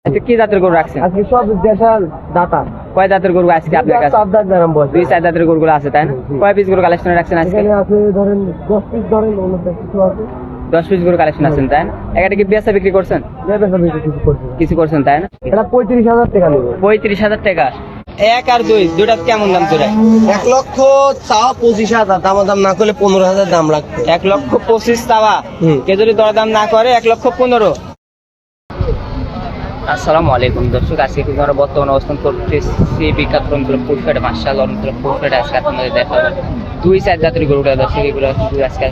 আজকে কি জাতের গরু রাখছেন? আজকে সব দেশাল দাতা। কয় জাতের গরু আজকে আপনার কাছে? 4 দাঁত গ্রাম বয়স। 2-4 জাতের গরুগুলো আছে তাই না? কয় পিস গরু কালেকশন রাখছেন আজকে? এখানে আছে ধরেন 10 পিস ধরেন অন্যটা কিছু আছে। 10 পিস গরু কালেকশন আছেন তাই না? একটা কি বেচা বিক্রি করছেন? বেচা বিক্রি কিছু করছি। কিছু করছেন তাই না? এটা 35,000 টাকা নেব। 35,000 টাকা। 1 আর 2 দুইটা কেমন দাম চলে? 1 লক্ষ চাও 25,000, দাম না করলে 15,000 দাম লাগবে। 1,25,000 চাওয়া। কে যদি দরদাম না করে 1,15,000। আসসালামু আলাইকুম দর্শক, আজকে কিন্তু আমরা বর্তমানে অবস্থান করতেছি বিখ্যাত অঞ্চল পুরফেট মার্শাল অঞ্চল পুরফেট। আজকে আপনাদের দেখাবো 2-4 জাতের গরুটা দর্শক, এগুলো কিন্তু আজকে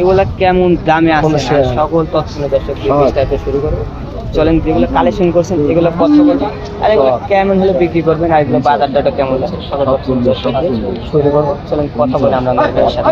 এগুলো কেমন দামে আছে সকল তথ্য দর্শক বিস্তারিত শুরু করবো। চলেন, যেগুলো কালেকশন করছেন এগুলো কত করবেন আর এগুলো কেমন হলে বিক্রি করবেন আর এগুলো বাজার দরটা কেমন আছে সকল তথ্য দর্শক শুরু করবো। চলেন কথা বলে আমরা আমাদের সাথে।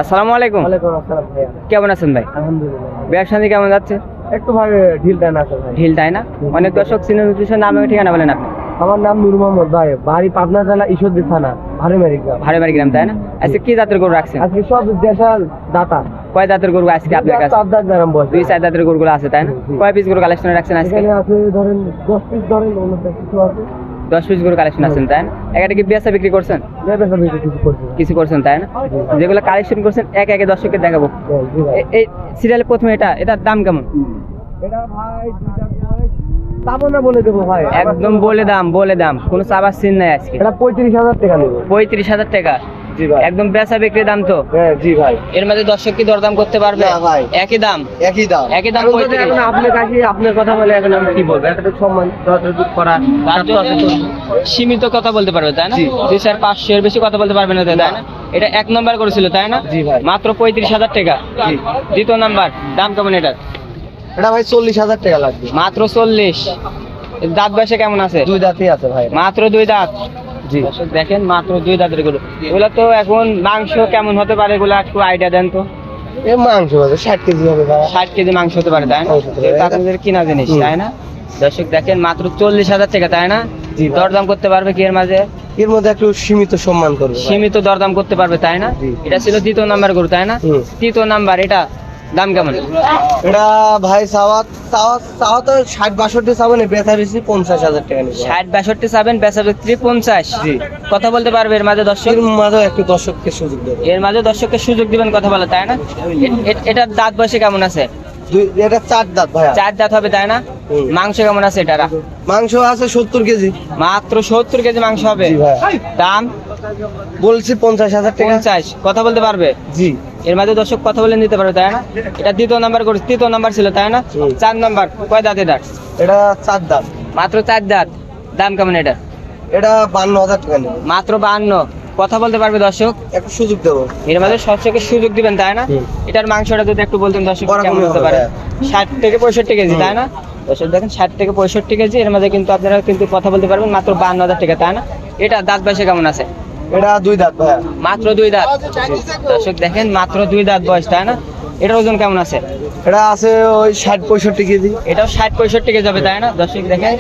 আসসালামু আলাইকুম। ওয়ালাইকুম আসসালাম ভাইয়া। কেমন আছেন ভাই? আলহামদুলিল্লাহ। ব্যবসা কেমন যাচ্ছে? একটু ভাই ঢিল টান আছে ভাই। ঢিল তাই না? অনেক দর্শক চিহ্ন নাম এবং ঠিকানা বলেন আপনি। আমার নাম নূর মোহাম্মদ ভাই, বাড়ি পাবনা জেলা ঈশ্বরদী থানা, ভারেমারি গ্রাম। ভাড়াবাড়ি গ্রাম তাই না? আজকে কি জাতের গরু রাখছেন? আজকে সব দেশাল দাতা। কয় জাতের গরু আজকে আপনার কাছে? 4 দাঁত গ্রাম বয়স। 2-4 জাতের গরুগুলো আছে তাই না? কয় পিস গরু কালেকশন রাখছেন আজকে? এখানে আছে ধরেন 10 পিস ধরেন অন্যটা কিছু আছে। 10 পিস গরু কালেকশন আছেন তাই না? একটা কি বেচা বিক্রি করছেন? বেচা বিক্রি কিছু করছি। কিছু করছেন তাই না? যেগুলো কালেকশন করছেন একে একে দর্শককে দেখাবো। জি ভাই। এই সিরিয়ালে প্রথমে এটার দাম কেমন? এটা ভাই 2 দাঁত বয়স। চাবো না বলে দেবো ভাই। একদম বলে দাম কোনো চাবার সিন নাই আজকে। এটা 35,000 টাকা নেব। 35,000 টাকা। জি ভাই। একদম বেচা বিক্রি দাম তো? হ্যাঁ জি ভাই। এর মধ্যে দর্শক কি দরদাম করতে পারবে? না ভাই। একই দাম। একই দাম। একই দাম। এখন যদি এখন আপনার কাছে আপনার কথা বলে এখন আমি কি বলবো? একটা সম্মান যতটুকু করা তার জন্য সীমিত কথা বলতে পারবে তাই না? জি। 2-4-500 এর বেশি কথা বলতে পারবে না তাই না? এটা 1 নাম্বার করেছিল তাই না? জি ভাই। মাত্র 35,000 টাকা। জি। দ্বিতীয় নাম্বার দাম কেমন এটা? এটা ভাই 40,000 টাকা লাগবে। মাত্র 40। দাঁত বয়সে কেমন আছে? 2 দাঁতই আছে ভাই। মাত্র 2 দাঁত। জি। দর্শক দেখেন মাত্র 2 দাঁতের গরু। এগুলো তো এখন মাংস কেমন হতে পারে এগুলো একটু আইডিয়া দেন তো। এ মাংস হবে 60 কেজি হবে ভাই। 60 কেজি মাংস হতে পারে তাই না? মাংস হতে পারে। এটা আপনাদের কিনা জিনিস তাই না? দর্শক দেখেন মাত্র 40,000 টাকা তাই না? জি। দরদাম করতে পারবে কি এর মাঝে? এর মধ্যে একটু সীমিত সম্মান করবে ভাই। সীমিত দরদাম করতে পারবে তাই না? জি। এটা ছিল দ্বিতীয় নাম্বার গরু তাই না? হুম। তৃতীয় নাম্বার এটা দাম কেমন? এটা ভাই চাওয়া তো 60-62 চাবো না, বেচা বেশি 50,000 টাকা নেব। 60-62 চাবেন, বেচা বিক্রি 50। জি। কথা বলতে পারবে এর মাঝে দর্শক? এর মাঝে একটু দর্শককে সুযোগ দেবো। এর মাঝে দর্শককে সুযোগ দিবেন কথা বলা তাই না? এটার দাঁত বয়সে কেমন আছে? এটা 4 দাঁত ভাই। 4 দাঁত হবে তাই না? হুম। মাংস কেমন আছে এটার? মাংস আছে 70 কেজি। মাত্র 70 কেজি মাংস হবে। জি ভাই। দাম বলছি 50,000 টাকা। 50। কথা বলতে পারবে? জি। এর মাঝে দর্শক কথা বলে নিতে পারবে তাই না? এটা দ্বিতীয় নাম্বার করে, তৃতীয় নাম্বার ছিল তাই না? হুম। 4 নাম্বার কয় দাঁতে দাঁত? এটা 4 দাঁত। মাত্র 4 দাঁত। দাম কেমন এটা? এটা 52,000 টাকা নেব। মাত্র 52। কথা বলতে পারবে দর্শক? একটু সুযোগ দেবো। এর মাঝে দর্শকের সুযোগ দিবেন তাই না? হুম। এটার মাংসটা যদি একটু বলতেন দর্শক বড় কেমন কমই হতে হবে, পারে? হ্যাঁ। 60 থেকে 65 কেজি তাই না? দর্শক দেখেন 60 থেকে 65 কেজি, এর মাঝে কিন্তু আপনারা কিন্তু কথা বলতে পারবেন মাত্র 52,000 টাকা তাই না? এটা দাঁত বয়সে কেমন আছে? এটা 2 দাঁত ভাই। মাত্র 2 দাঁত। দর্শক দেখেন মাত্র 2 দাঁত বয়স তাই না? এটার ওজন কেমন আছে? এটা আছে ওই 60-65 কেজি। এটাও 60-65 কেজি হবে তাই না? দর্শক দেখেন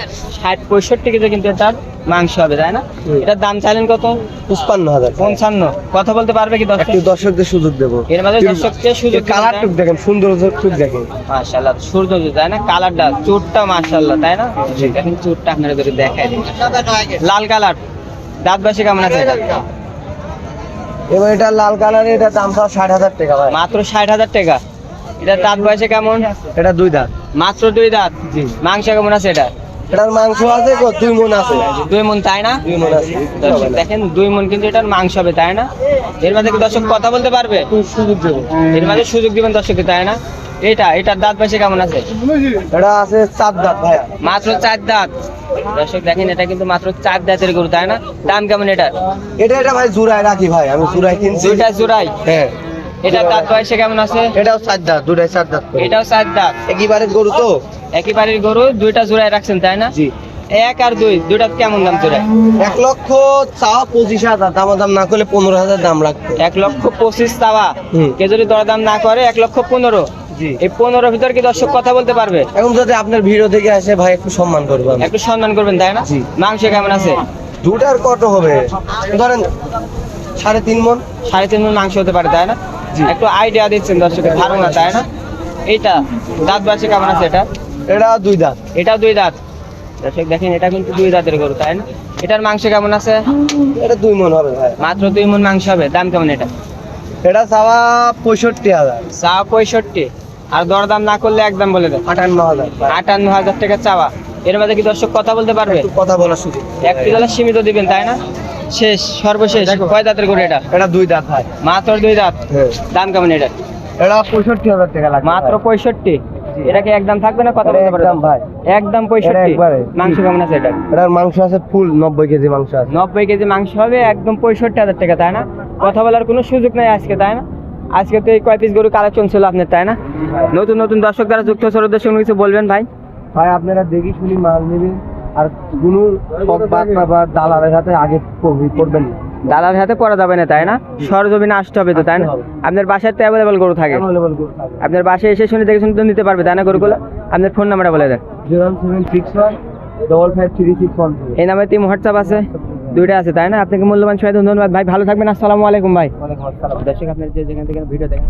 60-65 কেজি কিন্তু এটার মাংস হবে তাই না? হুম। এটার দাম চাইলেন কত? 55,000। 55। কথা বলতে পারবে কি দর্শক? একটু দর্শকদের সুযোগ দেবো। এর মাঝে দর্শককে সুযোগ দিবেন, কালার তাই না? টুক দেখেন, সুন্দর টুক দেখেন। মাশাআল্লাহ সূর্য তাই না? কালারটা চুটটা মাশাআল্লাহ তাই না? জি। দেখেন চুটটা আপনারা যদি দেখাই দিন লাল কালার। দাঁত বয়সে কেমন আছে এটা? এবার এটা লাল কালারের, এটা দাম 60,000 টাকা ভাই। মাত্র 60,000 টাকা। এটা দাঁত বয়সে কেমন? এটা 2 দাঁত। মাত্র 2 দাঁত। জি। মাংস কেমন আছে এটা? এটার মাংস আছে 2 মণ আছে। 2 মণ তাই না? 2 মণ আছে। দর্শক দেখেন 2 মণ কিন্তু এটার মাংস হবে তাই না? এর মাঝে কি দর্শক কথা বলতে পারবে? একটু সুযোগ দেবো। এর মাঝে সুযোগ দিবেন দর্শককে তাই না? এটার দাঁত বয়সে কেমন আছে? এটা আছে 4 দাঁত ভাই। মাত্র 4 দাঁত। দর্শক দেখেন এটা কিন্তু মাত্র 4 দাঁতের গরু তাই না? দাম কেমন এটা? এটা ভাই জোড়ায় রাখি ভাই, আমি জোড়ায় কিনছি। দুইটা জোড়াই। হ্যাঁ। এটার দাঁত বয়সে কেমন আছে? এটাও 4 দাঁত, দুটাই 4 দাঁত করে। এটাও 4 দাঁত। একইবারে গরু তো। একই বাড়ির গরু, দুইটা জোড়ায় রাখছেন তাই না? জি। 1 আর 2 দুইটা কেমন দাম জোড়ায়? 1 লক্ষ চাওয়া 25,000, দাম না করলে 15,000 দাম লাগবে। 1,25,000 চাওয়া। হুম। কে যদি দরদাম না করে 1,15,000। জি। এই 15 ভিতর কি দর্শক কথা বলতে পারবে? এখন যদি আপনার ভিডিও থেকে আসে ভাই, একটু সম্মান করবেন। একটু সম্মান করবেন তাই না? জি। মাংস কেমন আছে? দুটার কত হবে ধরেন 3.5 মণ। 3.5 মণ মাংস হতে পারে তাই না? জি। একটু আইডিয়া দিচ্ছেন দর্শকের ধারণা তাই না? এইটা দাঁত বয়সে কেমন আছে এটা? এটা 2 দাঁত। এটাও 2 দাঁত। দর্শক দেখেন এটা কিন্তু 2 দাঁতের গরু, তাই না? এটার মাংস কেমন আছে? এটা 2 মণ হবে ভাই। মাত্র 2 মণ মাংস হবে। দাম কেমন এটা? এটা চাওয়া 65,000। চা 65, আর দরদাম না করলে একদম বলে দেন 58,000 ভাই। 58,000 টাকা চাওয়া। এর মধ্যে কি দর্শক কথা বলতে পারবে? একটু কথা বলার সুযোগ। একটু তাহলে সীমিত দিবেন, তাই না? শেষ সর্বশেষ কয় দাঁতের গরু এটা? এটা 2 দাঁত ভাই। মাত্র 2 দাঁত। হ্যাঁ। দাম কেমন এটা? এটা 65,000 টাকা লাগবে। মাত্র 65। এটা কি একদম থাকবে না কথা বলতে পারবে? একদম ভাই। একদম এটা 65। একবারে। মাংস কেমন আছে এটা? এটার মাংস আছে ফুল 90 কেজি মাংস আছে। 90 কেজি মাংস হবে, একদম 65,000 টাকা, তাই না? কথা বলার কোনো সুযোগ নাই আজকে, তাই না? আজকে তো এই কয় পিস গরু কালেকশন ছিল আপনার, তাই না? নতুন নতুন দর্শক যারা যুক্ত হচ্ছে ওদের সঙ্গে কিছু বলবেন ভাই। ভাই আপনারা দেখি শুনি মাল নেবেন, আর কোনো বা দালালের সাথে আগে করবেন না। দালালের হাতে পড়া যাবে না, তাই না? সরজমিনে আসতে হবে তো, তাই না? আপনার বাসায় তো অ্যাভেলেবল গরু থাকে, Available গরু থাকবে। আপনার বাসায় এসে শুনে দেখে শুনে তো নিতে পারবে, তাই না গরুগুলো? আপনার ফোন নাম্বারটা বলে দেন। 07615 553612। এই নামে টিম হোয়াটসঅ্যাপ আছে, দুইটা আছে, তাই না? আপনাকে মূল্যবান সময় ধন্যবাদ ভাই, ভালো থাকবেন। আসসালামু আলাইকুম ভাই। ওয়ালাইকুম আসসালাম। দর্শক আপনার যে যেখান থেকে ভিডিও দেখেন